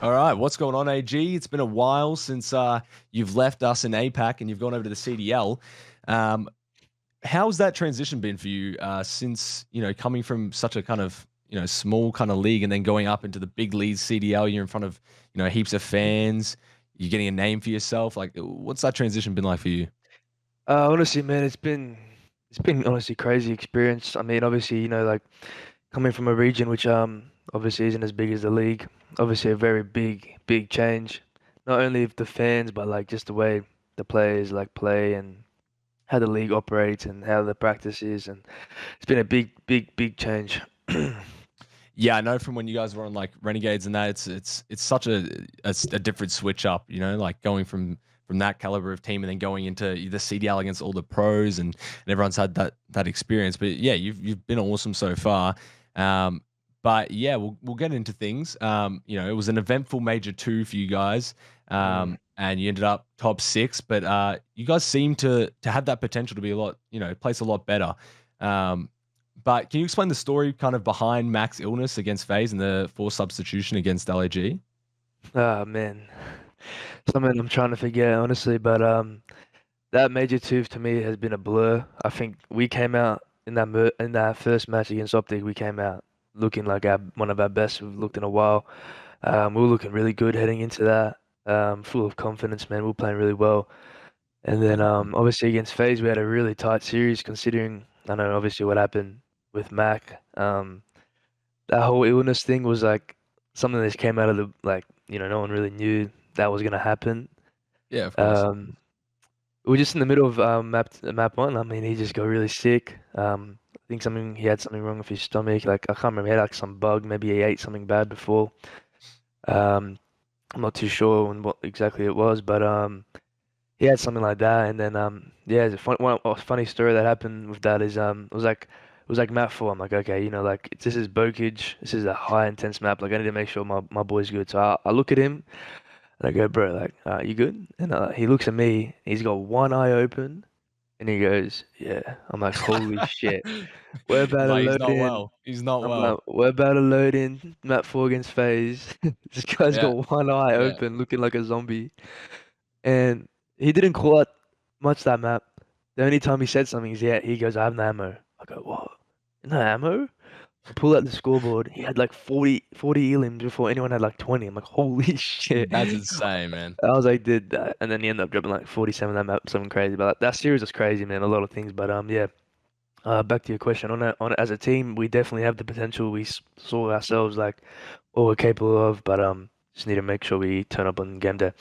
All right, what's going on, AG? It's been a while since you've left us in APAC and you've gone over to the CDL. Um, how's that transition been for you since coming from such a kind of small kind of league and then going up into the big league CDL? You're in front of heaps of fans. You're getting a name for yourself. Like, what's that transition been like for you? Honestly, man, it's been honestly crazy experience. I mean, obviously, like coming from a region which obviously isn't as big as the league. Obviously, a very big change. Not only of the fans, but like just the way the players like play and how the league operates and how the practice is, and it's been a big change. Yeah, I know from when you guys were on like Renegades and that it's such a different switch up, like going from that caliber of team and then going into the CDL against all the pros and everyone's had that experience. But yeah, you've been awesome so far. Um, but yeah, we'll get into things. It was an eventful major two for you guys. Mm. And you ended up top six, but you guys seem to have that potential to be a lot, place a lot better. Um, but can you explain the story kind of behind Mac's illness against FaZe and the forced substitution against LAG? Ah, man, something I'm trying to forget honestly, but that major tooth to me has been a blur. I think we came out in that first match against Optic. We came out looking like one of our best we've looked in a while. We were looking really good heading into that. Full of confidence, man. We were playing really well. And then obviously against FaZe, we had a really tight series considering I know obviously what happened with Mac. That whole illness thing was like something that just came out of the like no one really knew that was gonna happen. Yeah, of course. Um, we were just in the middle of map one. I mean, he just got really sick. I think he had something wrong with his stomach. Like I can't remember. He had like some bug. Maybe he ate something bad before. Um, I'm not too sure on what exactly it was, but he had something like that. And then yeah, a funny story that happened with that is it was like map four. I'm like, okay, like this is Bokage. This is a high intense map. Like I need to make sure my boy's good. So I look at him. And I go, bro, like, you good? And he looks at me. He's got one eye open, and he goes, yeah. I'm like, holy shit. We're about He's to like, he's load not in. well. He's not I'm like, well. we're about to load in map four against FaZe. This guy's Yeah, got one eye yeah. open, looking like a zombie. And he didn't call out much that map. The only time he said something is, yeah, he goes, I have no ammo. I go, what? No ammo? I pull out the scoreboard. He had like 40 elims before anyone had like 20. I'm like, holy shit. That's insane, man. I was like, dude, that, and then he ended up dropping like 47 that map, something crazy. But that series was crazy, man. A lot of things, but yeah. Back to your question on it as a team, we definitely have the potential. We saw ourselves like what we're capable of, but just need to make sure we turn up on game day.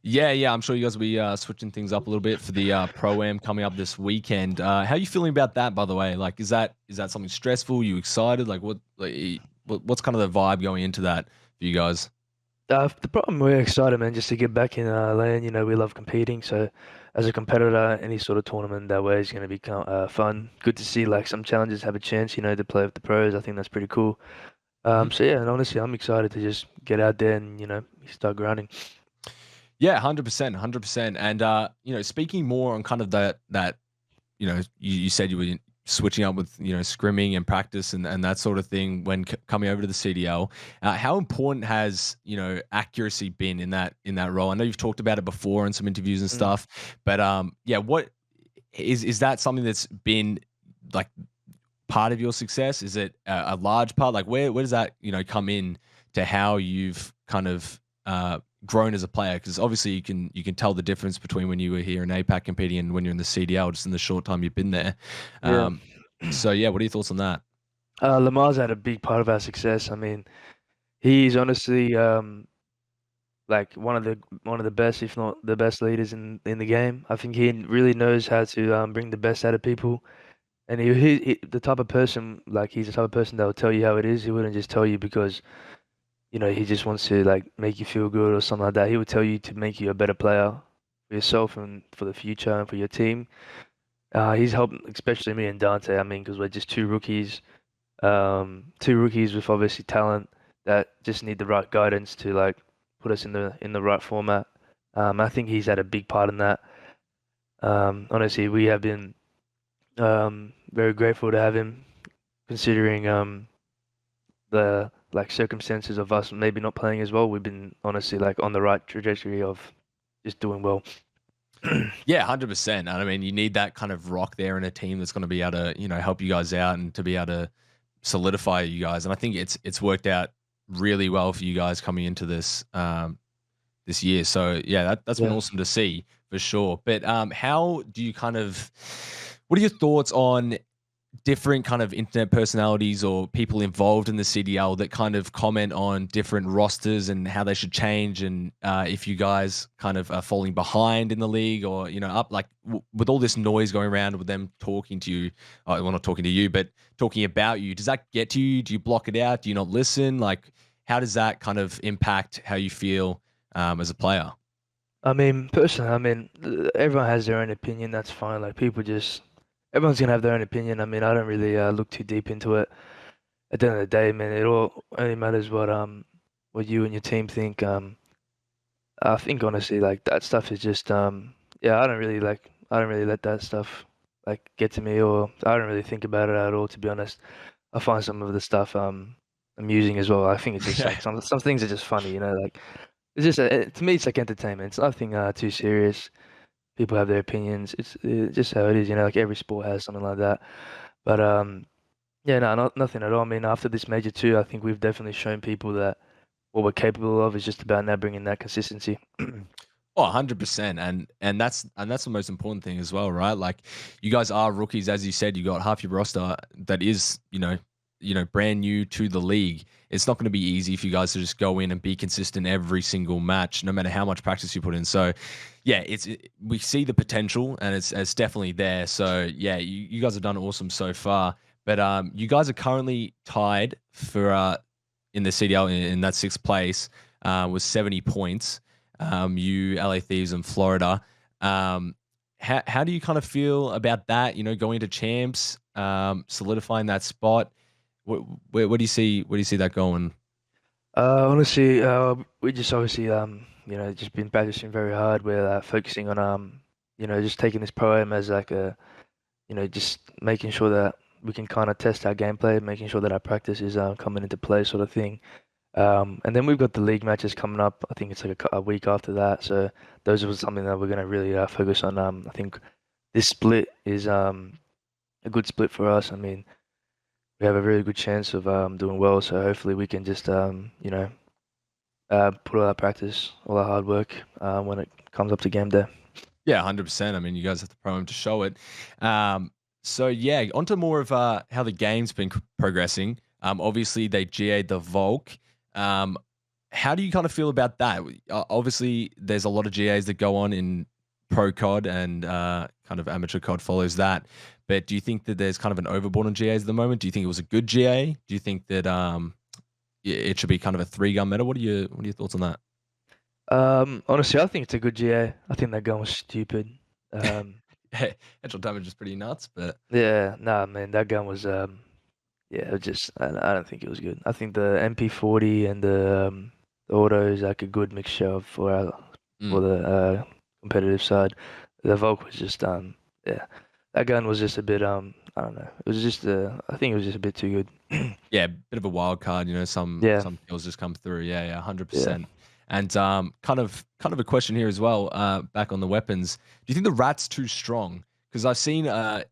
Yeah, yeah. I'm sure you guys will be switching things up a little bit for the pro am coming up this weekend. How are you feeling about that, by the way? Like, is that something stressful? You excited? Like, what's kind of the vibe going into that for you guys? The problem we're excited, man, just to get back in land. We love competing, so as a competitor, any sort of tournament that way is going to be fun. Good to see like some challenges have a chance, to play with the pros. I think that's pretty cool. So yeah, and honestly, I'm excited to just get out there and start grinding. Yeah, 100%, 100%. And speaking more on kind of that you said you were switching up with scrimming and practice and that sort of thing when coming over to the CDL. How important has accuracy been in that role? I know you've talked about it before in some interviews and Mm. stuff, but yeah, what is that something that's been like part of your success? Is it a large part? Like where does that come in to how you've kind of grown as a player? Because obviously you can tell the difference between when you were here in APAC competing and when you're in the CDL, just in the short time you've been there. Yeah. Um, so yeah, what are your thoughts on that? Lamar's had a big part of our success. I mean, he's honestly like one of the best, if not the best leaders in the game. I think he really knows how to bring the best out of people. And he the type of person like he's the type of person that will tell you how it is. He wouldn't just tell you because he just wants to like make you feel good or something like that. He would tell you to make you a better player for yourself and for the future and for your team. He's helped, especially me and Dante. I mean, because we're just two rookies with obviously talent that just need the right guidance to like put us in the right format. I think he's had a big part in that. Honestly, we have been very grateful to have him, considering the like circumstances of us maybe not playing as well, we've been honestly like on the right trajectory of just doing well. Yeah, 100%. And I mean, you need that kind of rock there in a team that's going to be able to, help you guys out and to be able to solidify you guys. And I think it's worked out really well for you guys coming into this year. So yeah, that's been Yeah. awesome to see for sure. But how do you what are your thoughts on different kind of internet personalities or people involved in the CDL that kind of comment on different rosters and how they should change, and if you guys kind of are falling behind in the league or up, like with all this noise going around with them talking to you, well, not talking to you, but talking about you, does that get to you? Do you block it out? Do you not listen? Like, how does that kind of impact how you feel as a player? I mean, personally, I mean, everyone has their own opinion. That's fine. Like everyone's gonna have their own opinion. I mean, I don't really look too deep into it. At the end of the day, man, it all only matters what you and your team think. I think honestly, like that stuff is just yeah, I don't really let that stuff like get to me, or I don't really think about it at all, to be honest. I find some of the stuff amusing as well. I think it's just Yeah. like some things are just funny, like it's just to me it's like entertainment. It's nothing too serious. People have their opinions. It's just how it is, like every sport has something like that. But yeah, no, nothing at all. I mean, after this major two, I think we've definitely shown people that what we're capable of is just about now bringing that consistency. Oh, 100%. And that's the most important thing as well, right? Like, you guys are rookies, as you said. You got half your roster that is, brand new to the league. It's not going to be easy for you guys to just go in and be consistent every single match, no matter how much practice you put in. So, yeah, we see the potential, and it's definitely there. So, yeah, you guys have done awesome so far. But you guys are currently tied for in the CDL in that sixth place with 70 points. You, LA Thieves, and Florida. How do you kind of feel about that? Going to champs, solidifying that spot. Where do you see that going? Honestly, we just obviously just been practicing very hard. We're focusing on just taking this program as like just making sure that we can kind of test our gameplay, making sure that our practice is coming into play, sort of thing. And then we've got the league matches coming up. I think it's like a week after that. So those are something that we're going to really focus on. I think this split is a good split for us. I mean, we have a really good chance of doing well. So hopefully we can just put all our practice, all our hard work when it comes up to game day. Yeah, 100%. I mean, you guys have the program to show it. So yeah, onto more of how the game's been progressing. Obviously, they GA'd the Volk. How do you kind of feel about that? Obviously, there's a lot of GAs that go on in Pro COD, and kind of amateur COD follows that. But do you think that there's kind of an overboard on GAs at the moment? Do you think it was a good GA? Do you think that it should be kind of a 3-gun meta? What are your thoughts on that? Honestly, I think it's a good GA. I think that gun was stupid. Um, Headshot damage is pretty nuts, but yeah, nah, man, that gun was yeah, it was just I don't think it was good. I think the MP40 and the auto is like a good mixture for mm, the competitive side. The Volk was just yeah, that gun was just a bit I don't know. It was just I think it was just a bit too good. yeah, bit of a wild card. Yeah, Some kills just come through. Yeah, hundred yeah. percent. And kind of a question here as well. Back on the weapons, do you think the rat's too strong? Because I see a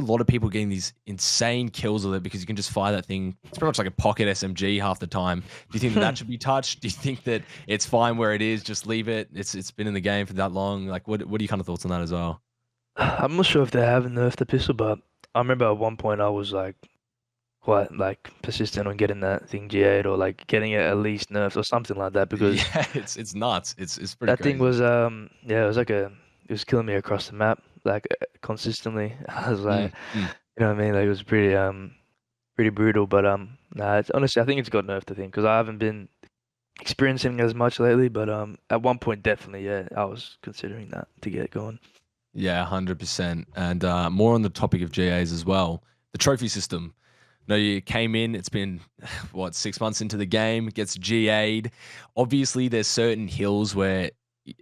lot of people getting these insane kills with it because you can just fire that thing. It's pretty much like a pocket SMG half the time. Do you think that should be touched? Do you think that it's fine where it is? Just leave it. It's been in the game for that long. Like, what are you kind of thoughts on that as well? I'm not sure if they have nerfed the pistol, but I remember at one point I was like quite like persistent on getting that thing GA'd or like getting it at least nerfed or something like that because Yeah, it's nuts. It's pretty that thing crazy. was yeah, it was killing me across the map like consistently. I was Mm, like, mm. you know what I mean? Like it was pretty brutal, but nah, honestly I think it's got nerfed, I think, because I haven't been experiencing as much lately, but at one point definitely, yeah, I was considering that to get going. Yeah, 100%. And more on the topic of GAs as well. The trophy system. No, you came in, it's been, what, 6 months into the game, it gets GA'd. Obviously, there's certain hills where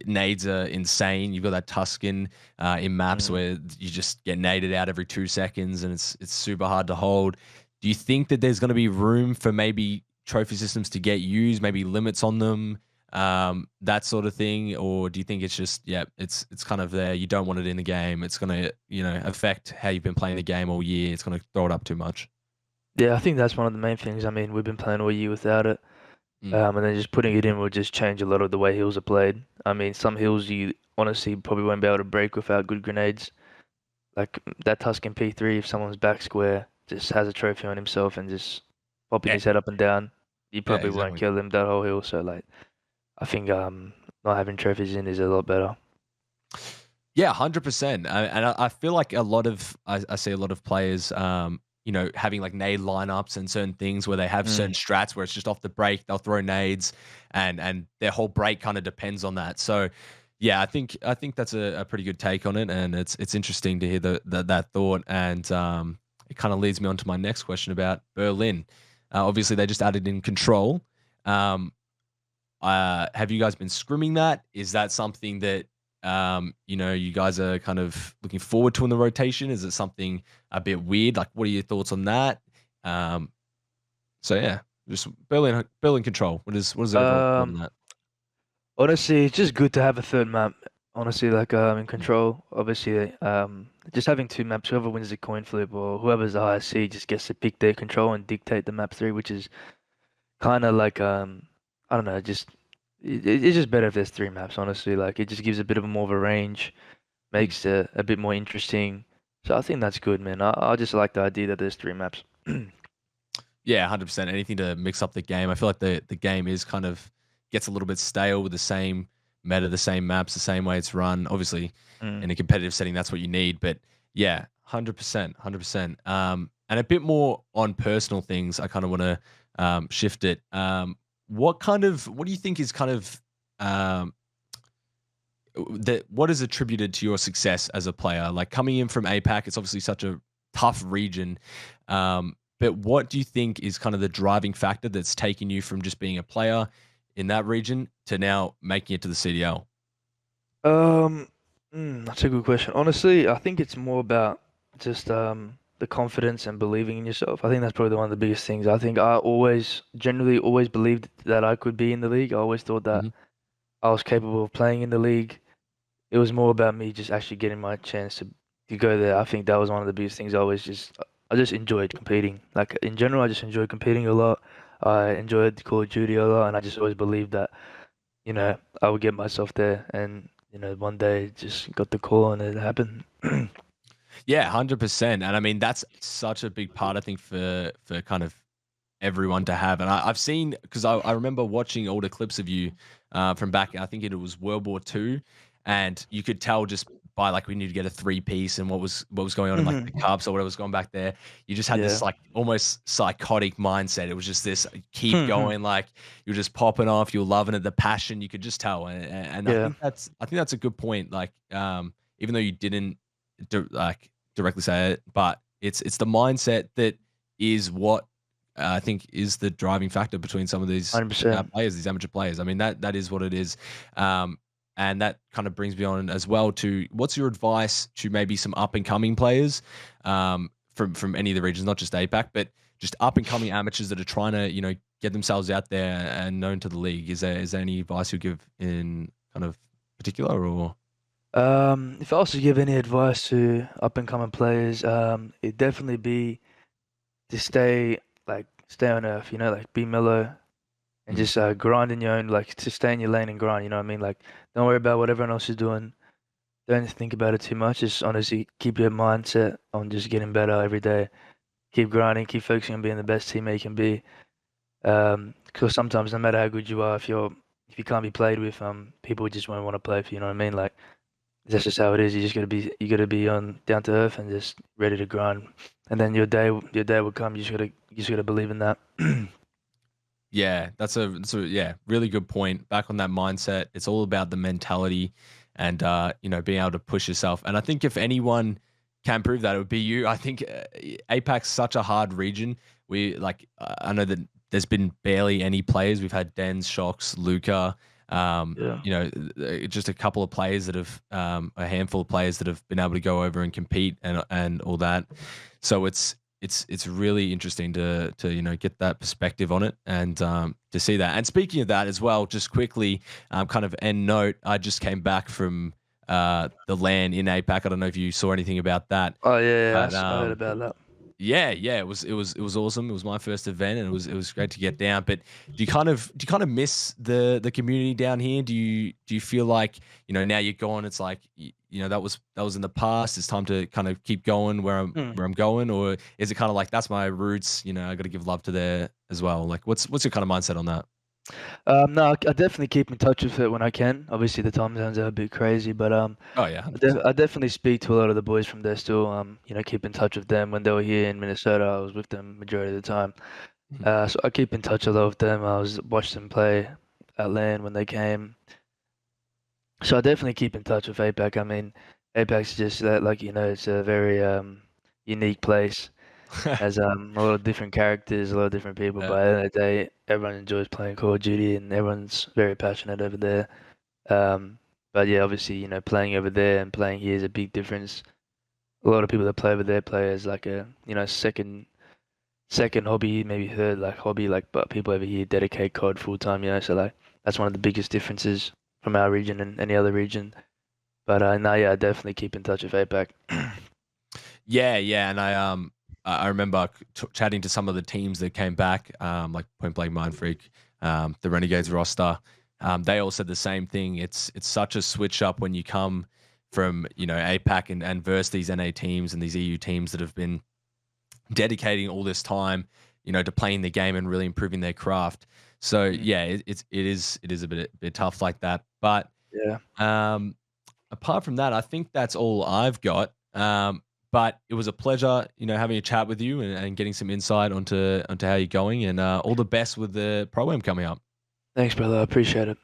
nades are insane. You've got that Tuscan in maps Mm. where you just get naded out every 2 seconds and it's super hard to hold. Do you think that there's going to be room for maybe trophy systems to get used, maybe limits on them, that sort of thing? Or do you think it's just, yeah, it's kind of there, you don't want it in the game, it's gonna, affect how you've been playing the game all year, it's gonna throw it up too much? Yeah, I think that's one of the main things. I mean, we've been playing all year without it, Mm. and then just putting it in will just change a lot of the way heals are played. I mean, some heals you honestly probably won't be able to break without good grenades. Like that Tuscan P3, if someone's back square, just has a trophy on himself and just popping Yeah, his head up and down, you yeah, probably won't exactly. kill him that whole hill. So like, I think not having trophies in is a lot better. Yeah, 100%. And I feel like I see a lot of players, having like nade lineups and certain things where they have certain Mm. strats where it's just off the break, they'll throw nades, and their whole break kind of depends on that. So, yeah, I think that's a pretty good take on it, and it's interesting to hear that thought, and it kind of leads me on to my next question about Berlin. Obviously, they just added in control. Um, have you guys been scrimming that? Is that something that you guys are kind of looking forward to in the rotation? Is it something a bit weird? Like, what are your thoughts on that? Um, so yeah, just Berlin control. What is the overall thought on Um, that? Honestly, it's just good to have a third map. Honestly, like in Mm, control, obviously, just having two maps, whoever wins the coin flip or whoever's the highest seed just gets to pick their control and dictate the map three, which is kind of like I don't know, just it's just better if there's three maps. Honestly, like it just gives a bit of a more of a range, mm. makes it a bit more interesting. So I think that's good, man. I just like the idea that there's three maps. Yeah, 100%. Anything to mix up the game. I feel like the game is kind of gets a little bit stale with the same meta, the same maps, the same way it's run. Obviously, Mm. in a competitive setting, that's what you need. But yeah, 100%, 100%. And a bit more on personal things. I kind of want to shift it. What do you think is kind of um, what is attributed to your success as a player? Like coming in from APAC, it's obviously such a tough region. But what do you think is kind of the driving factor that's taken you from just being a player in that region to now making it to the CDL? Um, that's a good question. Honestly, I think it's more about just the confidence and believing in yourself. I think that's probably one of the biggest things. I think I always, generally, always believed that I could be in the league. I always thought that Hmm. I was capable of playing in the league. It was more about me just actually getting my chance to go there. I think that was one of the biggest things. I just enjoyed competing. Like in general, I just enjoyed competing a lot. I enjoyed Call of Duty a lot, and I just always believed that I would get myself there. And one day just got the call and it happened. Yeah, 100%. And I mean, that's such a big part, I think, for kind of everyone to have. And I've seen, because I remember watching older clips of you from back, I think it was World War II, and you could tell just by like we need to get a three piece and what was going on in like the Mhm. cups or whatever was going back there. You just had this Yeah. like almost psychotic mindset. It was just this keep Mhm. going, like you're just popping off, you're loving it, the passion, you could just tell. And Yeah. I think that's a good point. Like even though you didn't like directly say it, but it's the mindset that is what I think is the driving factor between some of these 100%. players, these amateur players. I mean, that is what it is. And that kind of brings me on as well to what's your advice to maybe some up and coming players from any of the regions, not just APAC, but just up and coming amateurs that are trying to get themselves out there and known to the league. Is there any advice you give in kind of particular or? If I was to give any advice to up and coming players, it'd definitely be to stay on earth, like be mellow and Mhm. just grind in your own, like to stay in your lane and grind, you know what I mean? Like don't worry about what everyone else is doing. Don't think about it too much. Just honestly keep your mindset on just getting better every day. Keep grinding, keep focusing on being the best teammate you can be. Because sometimes no matter how good you are, if you can't be played with, people just won't want to play for you, you know what I mean? Like that's just how it is. You gotta be on down to earth and just ready to grind. And then your day will come. You just gotta believe in that. Yeah, that's a yeah, really good point. Back on that mindset, it's all about the mentality and being able to push yourself. And I think if anyone can prove that, it would be you. I think APAC's such a hard region. We like I know that there's been barely any players. We've had Dens, Shocks, Luca, Yeah. just a couple of players that have a handful of players that have been able to go over and compete and all that. So it's really interesting to get that perspective on it and to see that. And speaking of that as well, just quickly, kind of end note, I just came back from the LAN in APAC. I don't know if you saw anything about that, Oh yeah, yeah, but I heard about that. yeah, yeah, it was awesome. It was my first event, and it was great to get down. But do you kind of miss the community down here? Do you feel like now you're gone? It's like that was in the past. It's time to kind of keep going where I'm Hmm. where I'm going, or is it kind of like that's my roots? I got to give love to there as well. Like, what's your kind of mindset on that? No, I definitely keep in touch with it when I can. Obviously, the time zones are a bit crazy, but Oh yeah, 100%. I definitely speak to a lot of the boys from there still. Keep in touch with them when they were here in Minnesota. I was with them majority of the time. So I keep in touch a lot with them. I was watched them play at LAN when they came. So I definitely keep in touch with APAC. I mean, APAC's just that, like it's a very unique place. Has a lot of different characters, a lot of different people. Yeah. But at the end of the day, everyone enjoys playing Call of Duty, and everyone's very passionate over there. Um, but yeah, obviously, playing over there and playing here is a big difference. A lot of people that play over there play as like a second hobby, maybe third like hobby, like but people over here dedicate COD full time. So like that's one of the biggest differences from our region and any other region. But no, yeah, I definitely keep in touch with APAC. Yeah, yeah, and I remember chatting to some of the teams that came back, like Point Blank Mind Freak, the Renegades roster. They all said the same thing. It's such a switch up when you come from APAC and versus these NA teams and these EU teams that have been dedicating all this time, to playing the game and really improving their craft. So Mm, yeah, it is a bit tough like that. But yeah. um, apart from that, I think that's all I've got. But it was a pleasure, having a chat with you and getting some insight onto how you're going. And all the best with the program coming up. Thanks, brother. I appreciate it.